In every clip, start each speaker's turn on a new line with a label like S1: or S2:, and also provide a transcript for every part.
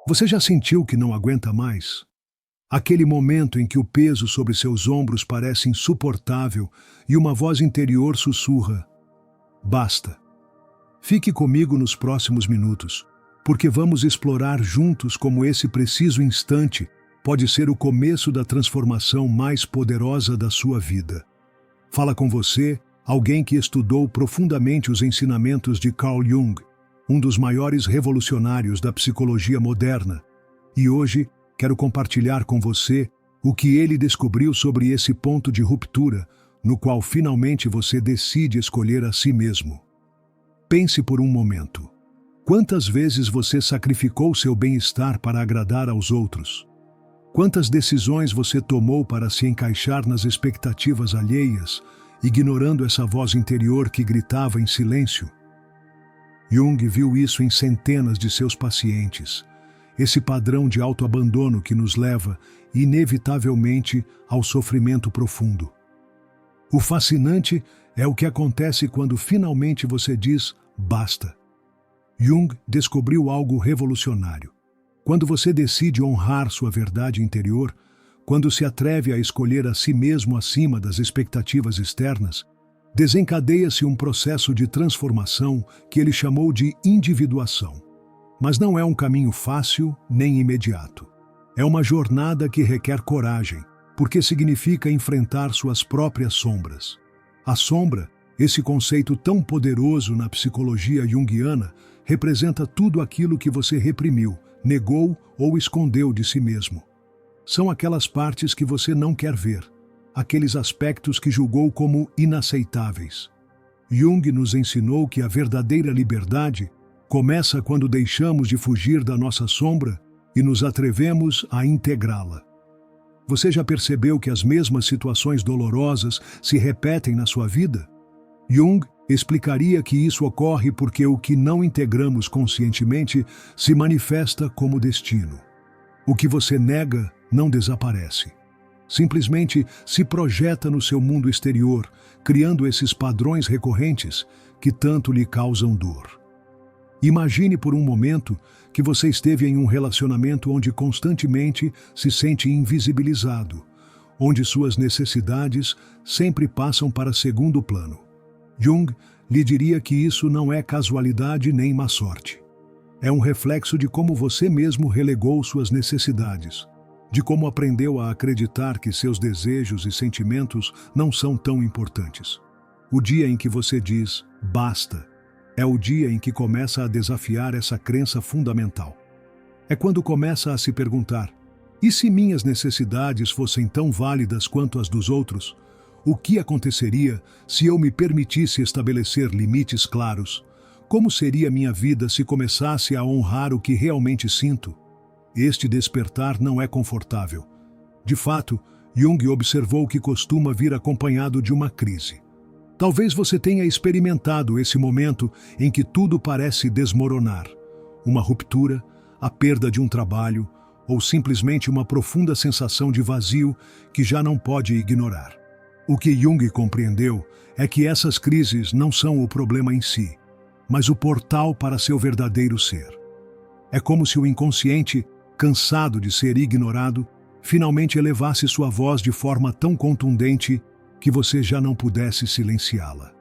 S1: Você já sentiu que não aguenta mais? Aquele momento em que o peso sobre seus ombros parece insuportável e uma voz interior sussurra: basta. Fique comigo nos próximos minutos, porque vamos explorar juntos como esse preciso instante pode ser o começo da transformação mais poderosa da sua vida. Fala com você, alguém que estudou profundamente os ensinamentos de Carl Jung, um dos maiores revolucionários da psicologia moderna, e hoje quero compartilhar com você o que ele descobriu sobre esse ponto de ruptura, no qual finalmente você decide escolher a si mesmo. Pense por um momento. Quantas vezes você sacrificou seu bem-estar para agradar aos outros? Quantas decisões você tomou para se encaixar nas expectativas alheias, ignorando essa voz interior que gritava em silêncio? Jung viu isso em centenas de seus pacientes, esse padrão de autoabandono que nos leva, inevitavelmente, ao sofrimento profundo. O fascinante é o que acontece quando finalmente você diz basta. Jung descobriu algo revolucionário. Quando você decide honrar sua verdade interior, quando se atreve a escolher a si mesmo acima das expectativas externas, desencadeia-se um processo de transformação que ele chamou de individuação. Mas não é um caminho fácil nem imediato. É uma jornada que requer coragem, porque significa enfrentar suas próprias sombras. A sombra, esse conceito tão poderoso na psicologia junguiana, representa tudo aquilo que você reprimiu, negou ou escondeu de si mesmo. São aquelas partes que você não quer ver, aqueles aspectos que julgou como inaceitáveis. Jung nos ensinou que a verdadeira liberdade começa quando deixamos de fugir da nossa sombra e nos atrevemos a integrá-la. Você já percebeu que as mesmas situações dolorosas se repetem na sua vida? Jung explicaria que isso ocorre porque o que não integramos conscientemente se manifesta como destino. O que você nega não desaparece. Simplesmente se projeta no seu mundo exterior, criando esses padrões recorrentes que tanto lhe causam dor. Imagine por um momento que você esteve em um relacionamento onde constantemente se sente invisibilizado, onde suas necessidades sempre passam para segundo plano. Jung lhe diria que isso não é casualidade nem má sorte. É um reflexo de como você mesmo relegou suas necessidades, de como aprendeu a acreditar que seus desejos e sentimentos não são tão importantes. O dia em que você diz basta é o dia em que começa a desafiar essa crença fundamental. É quando começa a se perguntar: e se minhas necessidades fossem tão válidas quanto as dos outros? O que aconteceria se eu me permitisse estabelecer limites claros? Como seria minha vida se começasse a honrar o que realmente sinto? Este despertar não é confortável. De fato, Jung observou que costuma vir acompanhado de uma crise. Talvez você tenha experimentado esse momento em que tudo parece desmoronar. Uma ruptura, a perda de um trabalho, ou simplesmente uma profunda sensação de vazio que já não pode ignorar. O que Jung compreendeu é que essas crises não são o problema em si, mas o portal para seu verdadeiro ser. É como se o inconsciente, cansado de ser ignorado, finalmente elevasse sua voz de forma tão contundente que você já não pudesse silenciá-la.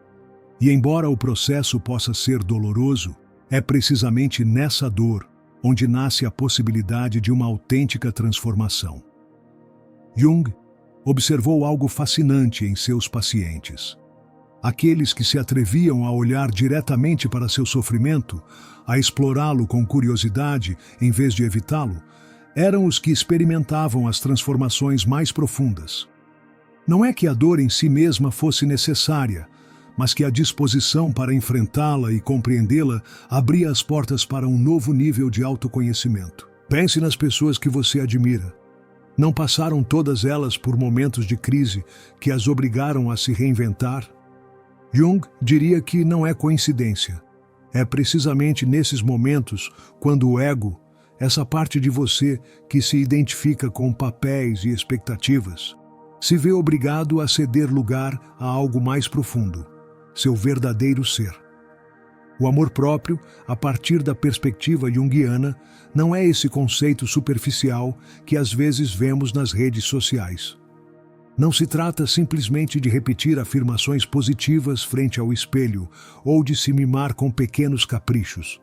S1: E embora o processo possa ser doloroso, é precisamente nessa dor onde nasce a possibilidade de uma autêntica transformação. Jung observou algo fascinante em seus pacientes. Aqueles que se atreviam a olhar diretamente para seu sofrimento, a explorá-lo com curiosidade em vez de evitá-lo, eram os que experimentavam as transformações mais profundas. Não é que a dor em si mesma fosse necessária, mas que a disposição para enfrentá-la e compreendê-la abria as portas para um novo nível de autoconhecimento. Pense nas pessoas que você admira. Não passaram todas elas por momentos de crise que as obrigaram a se reinventar? Jung diria que não é coincidência. É precisamente nesses momentos quando o ego, essa parte de você que se identifica com papéis e expectativas, se vê obrigado a ceder lugar a algo mais profundo, seu verdadeiro ser. O amor próprio, a partir da perspectiva junguiana, não é esse conceito superficial que às vezes vemos nas redes sociais. Não se trata simplesmente de repetir afirmações positivas frente ao espelho ou de se mimar com pequenos caprichos.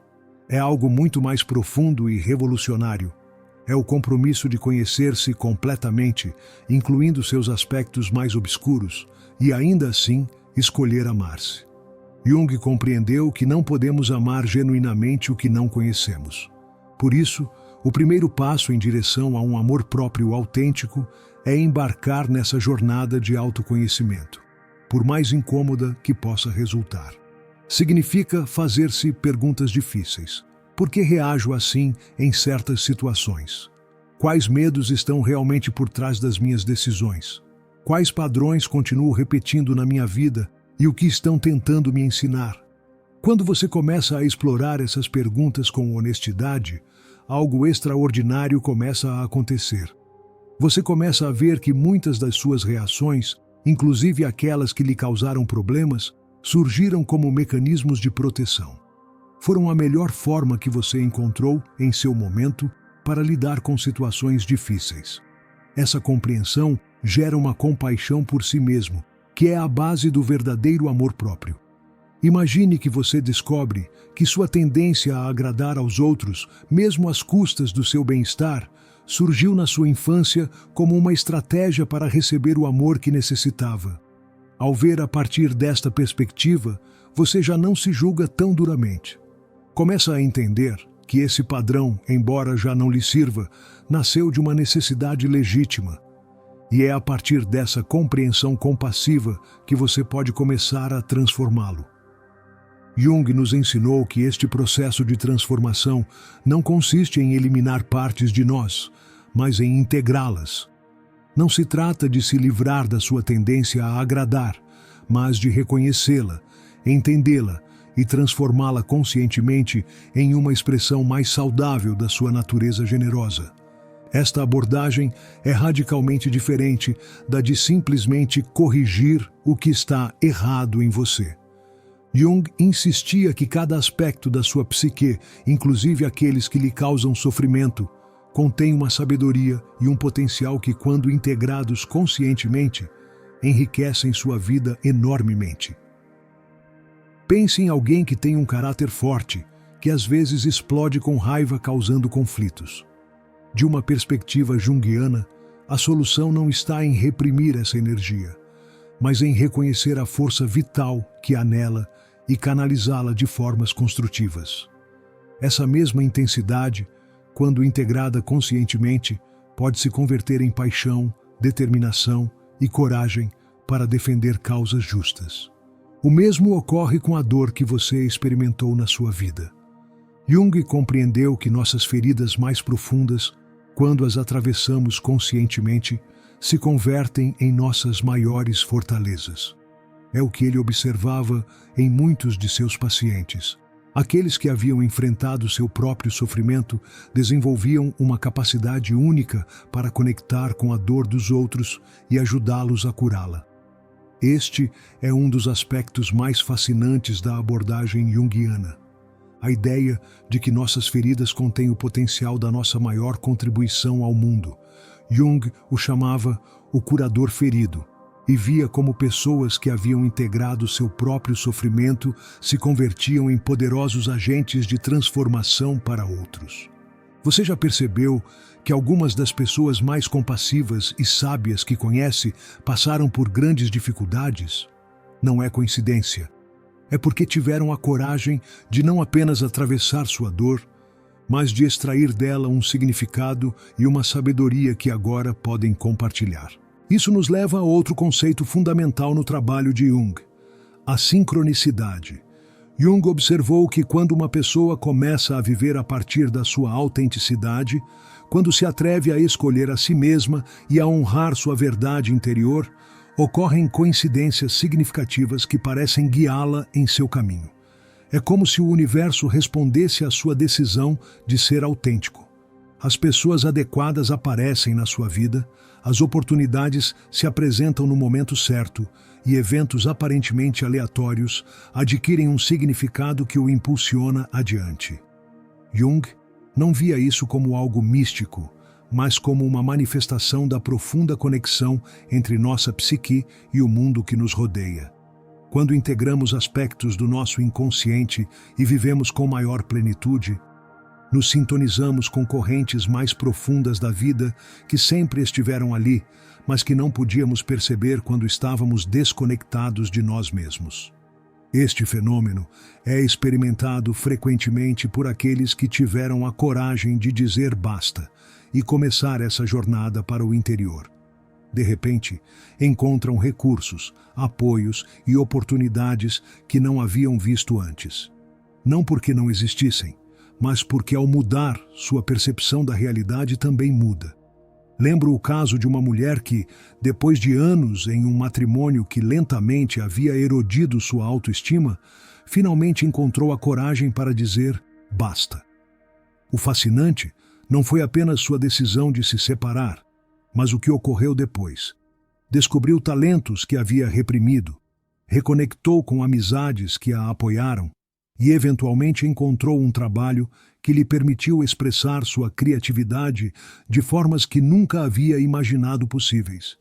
S1: É algo muito mais profundo e revolucionário. É o compromisso de conhecer-se completamente, incluindo seus aspectos mais obscuros, e ainda assim escolher amar-se. Jung compreendeu que não podemos amar genuinamente o que não conhecemos. Por isso, o primeiro passo em direção a um amor próprio autêntico é embarcar nessa jornada de autoconhecimento, por mais incômoda que possa resultar. Significa fazer-se perguntas difíceis. Por que reajo assim em certas situações? Quais medos estão realmente por trás das minhas decisões? Quais padrões continuo repetindo na minha vida e o que estão tentando me ensinar? Quando você começa a explorar essas perguntas com honestidade, algo extraordinário começa a acontecer. Você começa a ver que muitas das suas reações, inclusive aquelas que lhe causaram problemas, surgiram como mecanismos de proteção. Foram a melhor forma que você encontrou, em seu momento, para lidar com situações difíceis. Essa compreensão gera uma compaixão por si mesmo, que é a base do verdadeiro amor próprio. Imagine que você descobre que sua tendência a agradar aos outros, mesmo às custas do seu bem-estar, surgiu na sua infância como uma estratégia para receber o amor que necessitava. Ao ver a partir desta perspectiva, você já não se julga tão duramente. Começa a entender que esse padrão, embora já não lhe sirva, nasceu de uma necessidade legítima. E é a partir dessa compreensão compassiva que você pode começar a transformá-lo. Jung nos ensinou que este processo de transformação não consiste em eliminar partes de nós, mas em integrá-las. Não se trata de se livrar da sua tendência a agradar, mas de reconhecê-la, entendê-la e transformá-la conscientemente em uma expressão mais saudável da sua natureza generosa. Esta abordagem é radicalmente diferente da de simplesmente corrigir o que está errado em você. Jung insistia que cada aspecto da sua psique, inclusive aqueles que lhe causam sofrimento, contém uma sabedoria e um potencial que, quando integrados conscientemente, enriquecem sua vida enormemente. Pense em alguém que tem um caráter forte, que às vezes explode com raiva causando conflitos. De uma perspectiva junguiana, a solução não está em reprimir essa energia, mas em reconhecer a força vital que há nela e canalizá-la de formas construtivas. Essa mesma intensidade, quando integrada conscientemente, pode se converter em paixão, determinação e coragem para defender causas justas. O mesmo ocorre com a dor que você experimentou na sua vida. Jung compreendeu que nossas feridas mais profundas, quando as atravessamos conscientemente, se convertem em nossas maiores fortalezas. É o que ele observava em muitos de seus pacientes. Aqueles que haviam enfrentado seu próprio sofrimento desenvolviam uma capacidade única para conectar com a dor dos outros e ajudá-los a curá-la. Este é um dos aspectos mais fascinantes da abordagem junguiana. A ideia de que nossas feridas contêm o potencial da nossa maior contribuição ao mundo. Jung o chamava o curador ferido, e via como pessoas que haviam integrado seu próprio sofrimento se convertiam em poderosos agentes de transformação para outros. Você já percebeu que algumas das pessoas mais compassivas e sábias que conhece passaram por grandes dificuldades? Não é coincidência. É porque tiveram a coragem de não apenas atravessar sua dor, mas de extrair dela um significado e uma sabedoria que agora podem compartilhar. Isso nos leva a outro conceito fundamental no trabalho de Jung: a sincronicidade. Jung observou que quando uma pessoa começa a viver a partir da sua autenticidade, quando se atreve a escolher a si mesma e a honrar sua verdade interior, ocorrem coincidências significativas que parecem guiá-la em seu caminho. É como se o universo respondesse à sua decisão de ser autêntico. As pessoas adequadas aparecem na sua vida, as oportunidades se apresentam no momento certo e eventos aparentemente aleatórios adquirem um significado que o impulsiona adiante. Jung não via isso como algo místico, mas como uma manifestação da profunda conexão entre nossa psique e o mundo que nos rodeia. Quando integramos aspectos do nosso inconsciente e vivemos com maior plenitude, nos sintonizamos com correntes mais profundas da vida que sempre estiveram ali, mas que não podíamos perceber quando estávamos desconectados de nós mesmos. Este fenômeno é experimentado frequentemente por aqueles que tiveram a coragem de dizer basta e começar essa jornada para o interior. De repente, encontram recursos, apoios e oportunidades que não haviam visto antes. Não porque não existissem, mas porque ao mudar, sua percepção da realidade também muda. Lembro o caso de uma mulher que, depois de anos em um matrimônio que lentamente havia erodido sua autoestima, finalmente encontrou a coragem para dizer basta. O fascinante não foi apenas sua decisão de se separar, mas o que ocorreu depois. Descobriu talentos que havia reprimido, reconectou com amizades que a apoiaram e eventualmente encontrou um trabalho que lhe permitiu expressar sua criatividade de formas que nunca havia imaginado possíveis.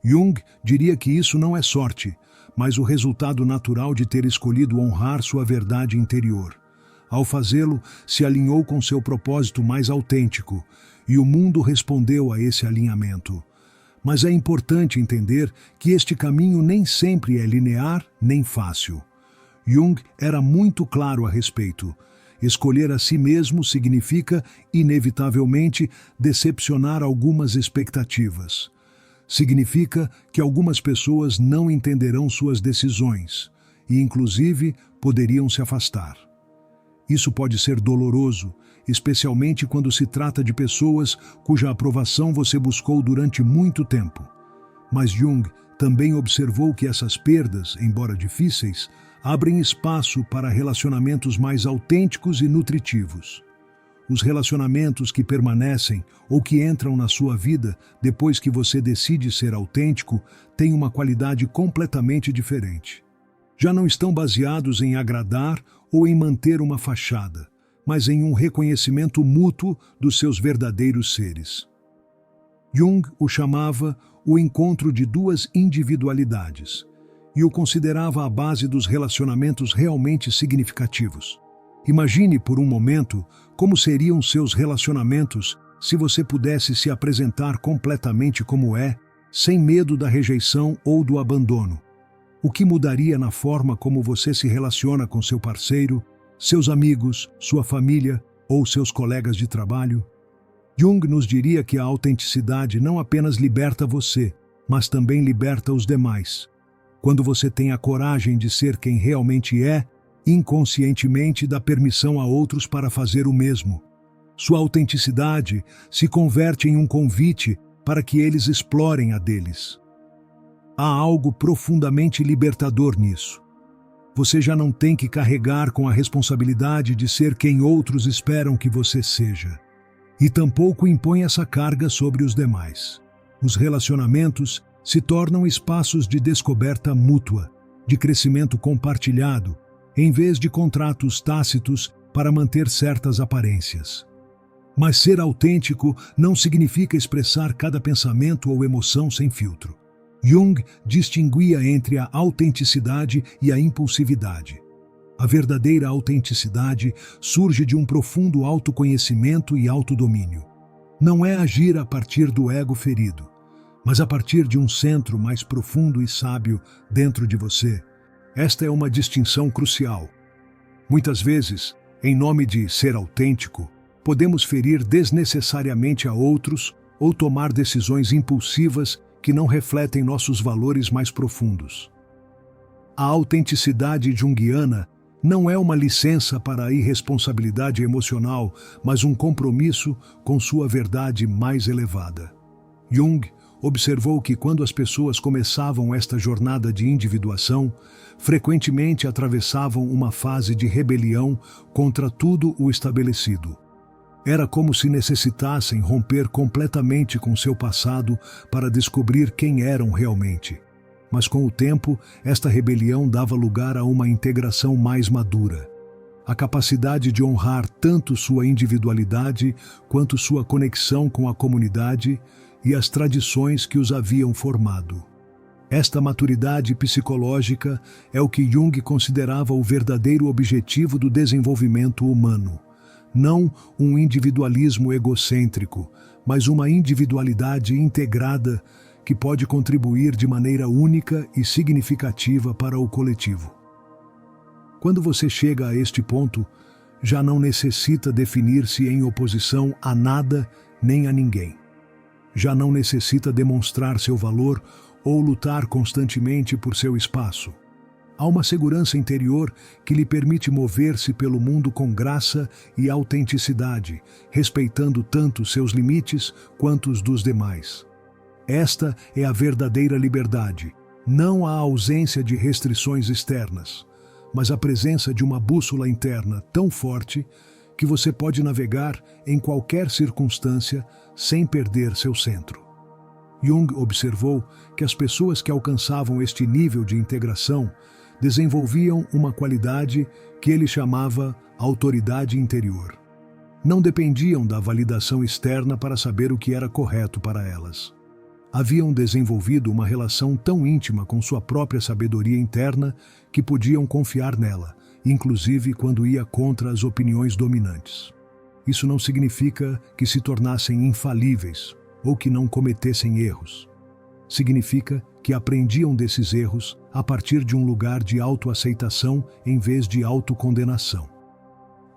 S1: Jung diria que isso não é sorte, mas o resultado natural de ter escolhido honrar sua verdade interior. Ao fazê-lo, se alinhou com seu propósito mais autêntico, e o mundo respondeu a esse alinhamento. Mas é importante entender que este caminho nem sempre é linear nem fácil. Jung era muito claro a respeito. Escolher a si mesmo significa, inevitavelmente, decepcionar algumas expectativas. Significa que algumas pessoas não entenderão suas decisões e, inclusive, poderiam se afastar. Isso pode ser doloroso, especialmente quando se trata de pessoas cuja aprovação você buscou durante muito tempo. Mas Jung também observou que essas perdas, embora difíceis, abrem espaço para relacionamentos mais autênticos e nutritivos. Os relacionamentos que permanecem ou que entram na sua vida depois que você decide ser autêntico têm uma qualidade completamente diferente. Já não estão baseados em agradar ou em manter uma fachada, mas em um reconhecimento mútuo dos seus verdadeiros seres. Jung o chamava o encontro de duas individualidades e o considerava a base dos relacionamentos realmente significativos. Imagine por um momento como seriam seus relacionamentos se você pudesse se apresentar completamente como é, sem medo da rejeição ou do abandono. O que mudaria na forma como você se relaciona com seu parceiro, seus amigos, sua família ou seus colegas de trabalho? Jung nos diria que a autenticidade não apenas liberta você, mas também liberta os demais. Quando você tem a coragem de ser quem realmente é, inconscientemente dá permissão a outros para fazer o mesmo. Sua autenticidade se converte em um convite para que eles explorem a deles. Há algo profundamente libertador nisso. Você já não tem que carregar com a responsabilidade de ser quem outros esperam que você seja. E tampouco impõe essa carga sobre os demais. Os relacionamentos se tornam espaços de descoberta mútua, de crescimento compartilhado, em vez de contratos tácitos para manter certas aparências. Mas ser autêntico não significa expressar cada pensamento ou emoção sem filtro. Jung distinguia entre a autenticidade e a impulsividade. A verdadeira autenticidade surge de um profundo autoconhecimento e autodomínio. Não é agir a partir do ego ferido, mas a partir de um centro mais profundo e sábio dentro de você. Esta é uma distinção crucial. Muitas vezes, em nome de ser autêntico, podemos ferir desnecessariamente a outros ou tomar decisões impulsivas que não refletem nossos valores mais profundos. A autenticidade junguiana não é uma licença para a irresponsabilidade emocional, mas um compromisso com sua verdade mais elevada. Jung observou que quando as pessoas começavam esta jornada de individuação, frequentemente atravessavam uma fase de rebelião contra tudo o estabelecido. Era como se necessitassem romper completamente com seu passado para descobrir quem eram realmente. Mas com o tempo, esta rebelião dava lugar a uma integração mais madura. A capacidade de honrar tanto sua individualidade quanto sua conexão com a comunidade e as tradições que os haviam formado. Esta maturidade psicológica é o que Jung considerava o verdadeiro objetivo do desenvolvimento humano. Não um individualismo egocêntrico, mas uma individualidade integrada que pode contribuir de maneira única e significativa para o coletivo. Quando você chega a este ponto, já não necessita definir-se em oposição a nada nem a ninguém. Já não necessita demonstrar seu valor ou lutar constantemente por seu espaço. Há uma segurança interior que lhe permite mover-se pelo mundo com graça e autenticidade, respeitando tanto seus limites quanto os dos demais. Esta é a verdadeira liberdade, não a ausência de restrições externas, mas a presença de uma bússola interna tão forte que você pode navegar em qualquer circunstância sem perder seu centro. Jung observou que as pessoas que alcançavam este nível de integração desenvolviam uma qualidade que ele chamava autoridade interior. Não dependiam da validação externa para saber o que era correto para elas. Haviam desenvolvido uma relação tão íntima com sua própria sabedoria interna que podiam confiar nela, inclusive quando ia contra as opiniões dominantes. Isso não significa que se tornassem infalíveis ou que não cometessem erros. Significa que aprendiam desses erros a partir de um lugar de autoaceitação em vez de autocondenação.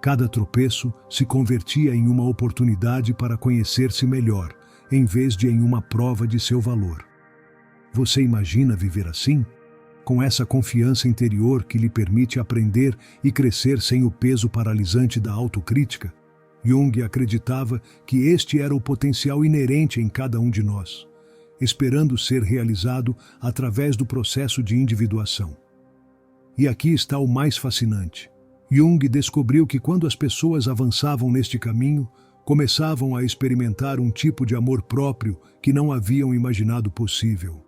S1: Cada tropeço se convertia em uma oportunidade para conhecer-se melhor, em vez de em uma prova de seu valor. Você imagina viver assim? Com essa confiança interior que lhe permite aprender e crescer sem o peso paralisante da autocrítica? Jung acreditava que este era o potencial inerente em cada um de nós, esperando ser realizado através do processo de individuação. E aqui está o mais fascinante. Jung descobriu que quando as pessoas avançavam neste caminho, começavam a experimentar um tipo de amor próprio que não haviam imaginado possível.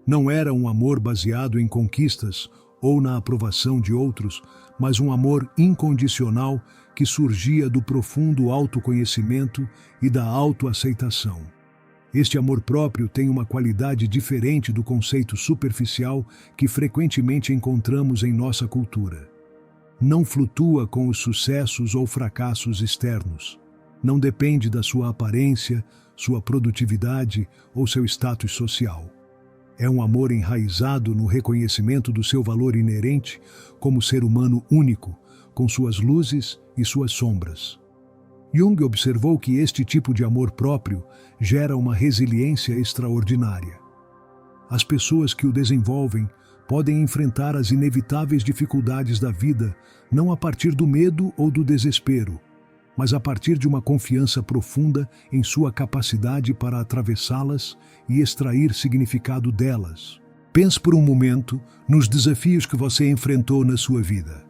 S1: Não era um amor baseado em conquistas ou na aprovação de outros, mas um amor incondicional que surgia do profundo autoconhecimento e da autoaceitação. Este amor próprio tem uma qualidade diferente do conceito superficial que frequentemente encontramos em nossa cultura. Não flutua com os sucessos ou fracassos externos. Não depende da sua aparência, sua produtividade ou seu status social. É um amor enraizado no reconhecimento do seu valor inerente como ser humano único, com suas luzes e suas sombras. Jung observou que este tipo de amor próprio gera uma resiliência extraordinária. As pessoas que o desenvolvem podem enfrentar as inevitáveis dificuldades da vida não a partir do medo ou do desespero, mas a partir de uma confiança profunda em sua capacidade para atravessá-las e extrair significado delas. Pense por um momento nos desafios que você enfrentou na sua vida.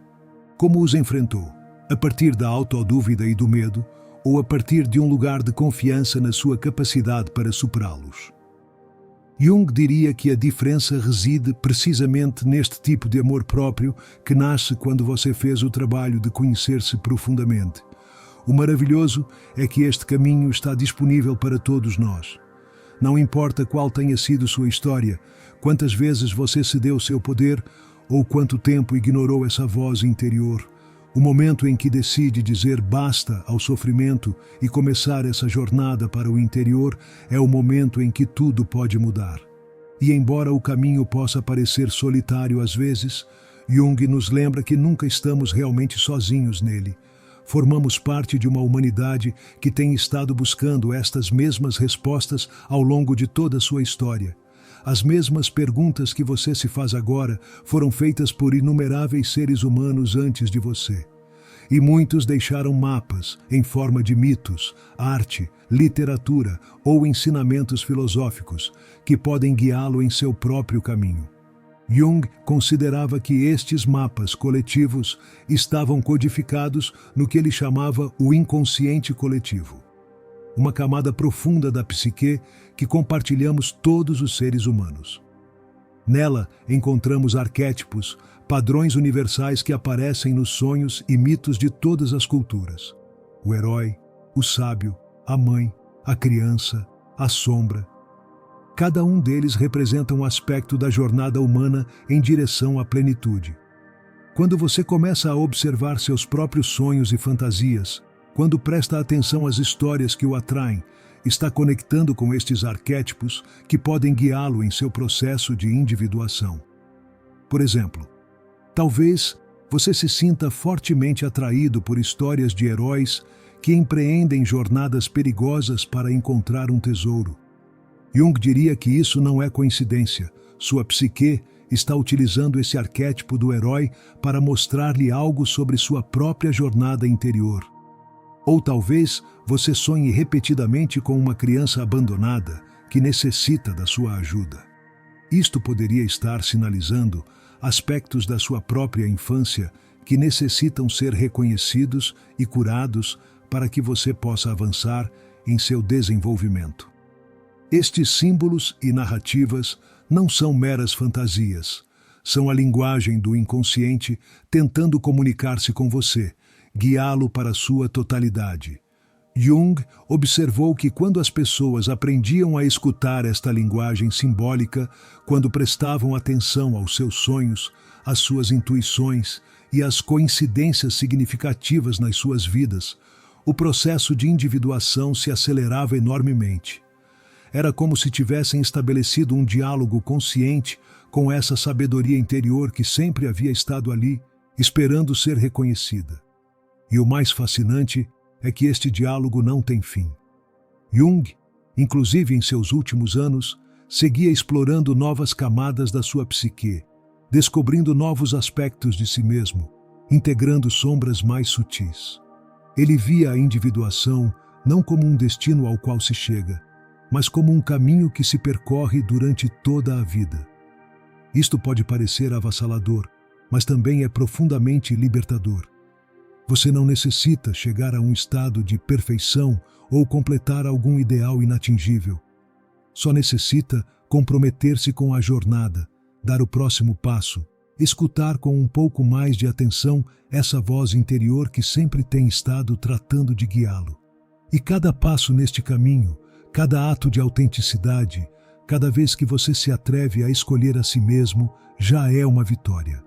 S1: Como os enfrentou? A partir da autodúvida e do medo, ou a partir de um lugar de confiança na sua capacidade para superá-los? Jung diria que a diferença reside precisamente neste tipo de amor próprio que nasce quando você fez o trabalho de conhecer-se profundamente. O maravilhoso é que este caminho está disponível para todos nós. Não importa qual tenha sido sua história, quantas vezes você cedeu seu poder ou quanto tempo ignorou essa voz interior, o momento em que decide dizer basta ao sofrimento e começar essa jornada para o interior é o momento em que tudo pode mudar. E embora o caminho possa parecer solitário às vezes, Jung nos lembra que nunca estamos realmente sozinhos nele. Formamos parte de uma humanidade que tem estado buscando estas mesmas respostas ao longo de toda a sua história. As mesmas perguntas que você se faz agora foram feitas por inumeráveis seres humanos antes de você. E muitos deixaram mapas em forma de mitos, arte, literatura ou ensinamentos filosóficos que podem guiá-lo em seu próprio caminho. Jung considerava que estes mapas coletivos estavam codificados no que ele chamava o inconsciente coletivo, uma camada profunda da psique que compartilhamos todos os seres humanos. Nela encontramos arquétipos, padrões universais que aparecem nos sonhos e mitos de todas as culturas. O herói, o sábio, a mãe, a criança, a sombra. Cada um deles representa um aspecto da jornada humana em direção à plenitude. Quando você começa a observar seus próprios sonhos e fantasias, quando presta atenção às histórias que o atraem, está conectando com estes arquétipos que podem guiá-lo em seu processo de individuação. Por exemplo, talvez você se sinta fortemente atraído por histórias de heróis que empreendem jornadas perigosas para encontrar um tesouro. Jung diria que isso não é coincidência. Sua psique está utilizando esse arquétipo do herói para mostrar-lhe algo sobre sua própria jornada interior. Ou talvez você sonhe repetidamente com uma criança abandonada que necessita da sua ajuda. Isto poderia estar sinalizando aspectos da sua própria infância que necessitam ser reconhecidos e curados para que você possa avançar em seu desenvolvimento. Estes símbolos e narrativas não são meras fantasias. São a linguagem do inconsciente tentando comunicar-se com você, guiá-lo para a sua totalidade. Jung observou que quando as pessoas aprendiam a escutar esta linguagem simbólica, quando prestavam atenção aos seus sonhos, às suas intuições e às coincidências significativas nas suas vidas, o processo de individuação se acelerava enormemente. Era como se tivessem estabelecido um diálogo consciente com essa sabedoria interior que sempre havia estado ali, esperando ser reconhecida. E o mais fascinante é que este diálogo não tem fim. Jung, inclusive em seus últimos anos, seguia explorando novas camadas da sua psique, descobrindo novos aspectos de si mesmo, integrando sombras mais sutis. Ele via a individuação não como um destino ao qual se chega, mas como um caminho que se percorre durante toda a vida. Isto pode parecer avassalador, mas também é profundamente libertador. Você não necessita chegar a um estado de perfeição ou completar algum ideal inatingível. Só necessita comprometer-se com a jornada, dar o próximo passo, escutar com um pouco mais de atenção essa voz interior que sempre tem estado tratando de guiá-lo. E cada passo neste caminho, cada ato de autenticidade, cada vez que você se atreve a escolher a si mesmo, já é uma vitória.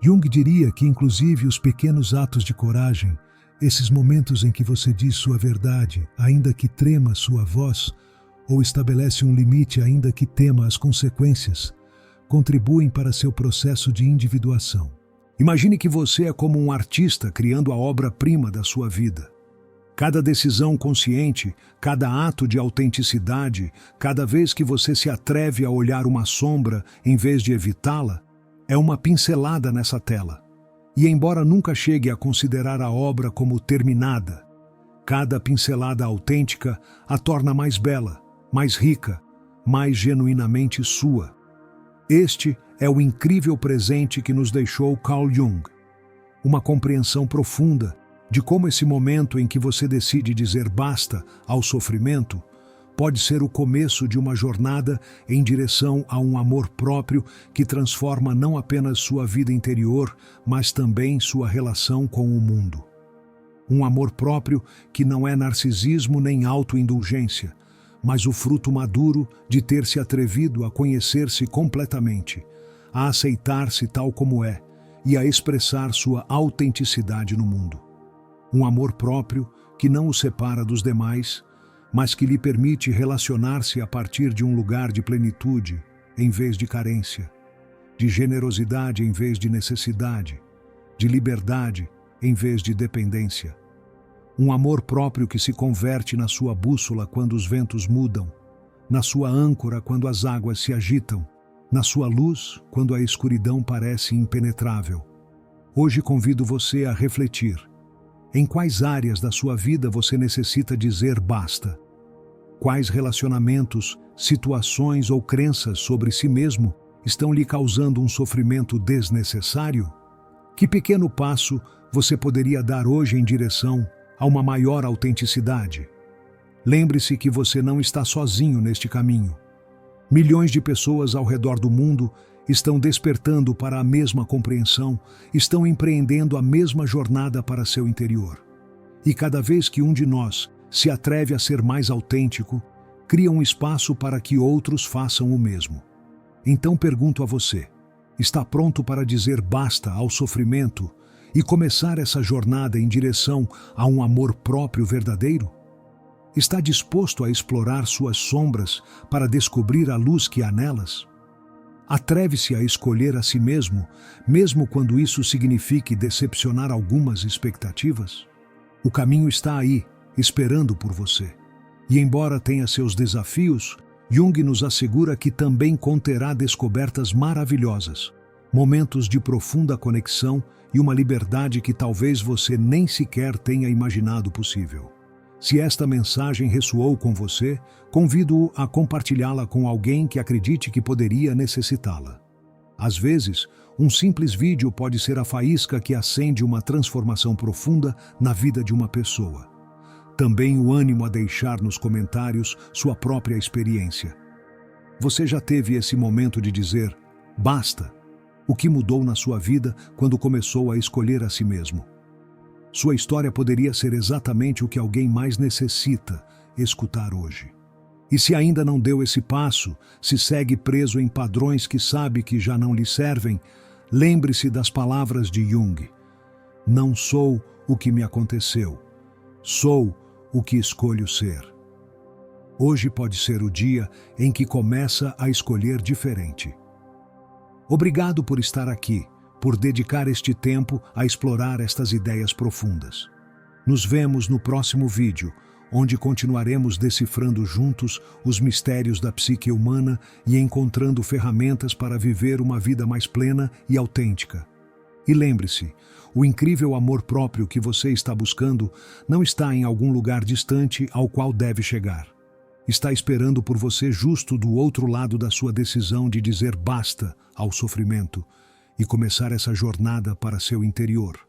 S1: Jung diria que inclusive os pequenos atos de coragem, esses momentos em que você diz sua verdade, ainda que trema sua voz, ou estabelece um limite ainda que tema as consequências, contribuem para seu processo de individuação. Imagine que você é como um artista criando a obra-prima da sua vida. Cada decisão consciente, cada ato de autenticidade, cada vez que você se atreve a olhar uma sombra em vez de evitá-la, é uma pincelada nessa tela. E embora nunca chegue a considerar a obra como terminada, cada pincelada autêntica a torna mais bela, mais rica, mais genuinamente sua. Este é o incrível presente que nos deixou Carl Jung. Uma compreensão profunda de como esse momento em que você decide dizer basta ao sofrimento pode ser o começo de uma jornada em direção a um amor próprio que transforma não apenas sua vida interior, mas também sua relação com o mundo. Um amor próprio que não é narcisismo nem autoindulgência, mas o fruto maduro de ter se atrevido a conhecer-se completamente, a aceitar-se tal como é e a expressar sua autenticidade no mundo. Um amor próprio que não o separa dos demais, mas que lhe permite relacionar-se a partir de um lugar de plenitude, em vez de carência, de generosidade em vez de necessidade, de liberdade em vez de dependência. Um amor próprio que se converte na sua bússola quando os ventos mudam, na sua âncora quando as águas se agitam, na sua luz quando a escuridão parece impenetrável. Hoje convido você a refletir. Em quais áreas da sua vida você necessita dizer basta? Quais relacionamentos, situações ou crenças sobre si mesmo estão lhe causando um sofrimento desnecessário? Que pequeno passo você poderia dar hoje em direção a uma maior autenticidade? Lembre-se que você não está sozinho neste caminho. Milhões de pessoas ao redor do mundo estão despertando para a mesma compreensão, estão empreendendo a mesma jornada para seu interior. E cada vez que um de nós se atreve a ser mais autêntico, cria um espaço para que outros façam o mesmo. Então pergunto a você, está pronto para dizer basta ao sofrimento e começar essa jornada em direção a um amor próprio verdadeiro? Está disposto a explorar suas sombras para descobrir a luz que há nelas? Atreve-se a escolher a si mesmo, mesmo quando isso signifique decepcionar algumas expectativas? O caminho está aí, esperando por você. E embora tenha seus desafios, Jung nos assegura que também conterá descobertas maravilhosas, momentos de profunda conexão e uma liberdade que talvez você nem sequer tenha imaginado possível. Se esta mensagem ressoou com você, convido-o a compartilhá-la com alguém que acredite que poderia necessitá-la. Às vezes, um simples vídeo pode ser a faísca que acende uma transformação profunda na vida de uma pessoa. Também o ânimo a deixar nos comentários sua própria experiência. Você já teve esse momento de dizer, basta? O que mudou na sua vida quando começou a escolher a si mesmo? Sua história poderia ser exatamente o que alguém mais necessita escutar hoje. E se ainda não deu esse passo, se segue preso em padrões que sabe que já não lhe servem, lembre-se das palavras de Jung. Não sou o que me aconteceu, sou o que escolho ser. Hoje pode ser o dia em que começa a escolher diferente. Obrigado por estar aqui, por dedicar este tempo a explorar estas ideias profundas. Nos vemos no próximo vídeo, onde continuaremos decifrando juntos os mistérios da psique humana e encontrando ferramentas para viver uma vida mais plena e autêntica. E lembre-se, o incrível amor próprio que você está buscando não está em algum lugar distante ao qual deve chegar. Está esperando por você justo do outro lado da sua decisão de dizer basta ao sofrimento e começar essa jornada para seu interior.